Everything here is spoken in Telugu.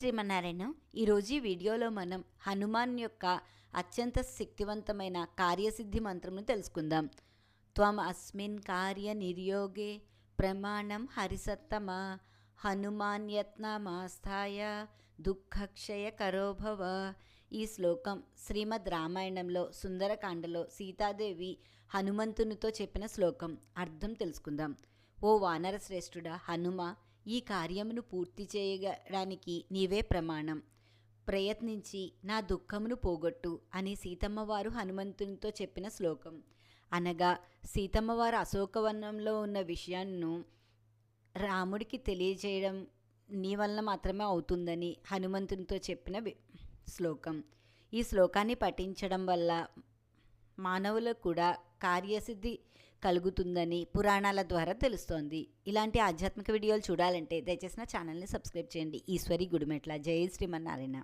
శ్రీమన్నారాయణ. ఈరోజు ఈ వీడియోలో మనం హనుమాన్ యొక్క అత్యంత శక్తివంతమైన కార్యసిద్ధి మంత్రమును తెలుసుకుందాం. త్వం అస్మిన్ కార్య నిర్యోగే ప్రమాణం హరిసత్తమ హనుమాన్యత్నమాస్థాయ దుఃఖక్షయ కరోభవ. ఈ శ్లోకం శ్రీమద్ రామాయణంలో సుందరకాండలో సీతాదేవి హనుమంతునితో చెప్పిన శ్లోకం. అర్థం తెలుసుకుందాం. ఓ వానర శ్రేష్ఠుడా హనుమ, ఈ కార్యమును పూర్తి చేయడానికి నీవే ప్రమాణం. ప్రయత్నించి నా దుఃఖమును పోగొట్టు అని సీతమ్మవారు హనుమంతునితో చెప్పిన శ్లోకం. అనగా సీతమ్మవారు అశోకవనంలో ఉన్న విషయాన్ని రాముడికి తెలియజేయడం నీ వలన మాత్రమే అవుతుందని హనుమంతునితో చెప్పిన శ్లోకం. ఈ శ్లోకాన్ని పఠించడం వల్ల మానవులకు కూడా కార్యసిద్ధి కలుగుతుందని పురాణాల ద్వారా తెలుస్తోంది. ఇలాంటి ఆధ్యాత్మిక వీడియోలు చూడాలంటే దయచేసి నా ఛానల్ని సబ్స్క్రైబ్ చేయండి. ఈశ్వరి గుడిమెట్ల. జై శ్రీమన్నారాయణ.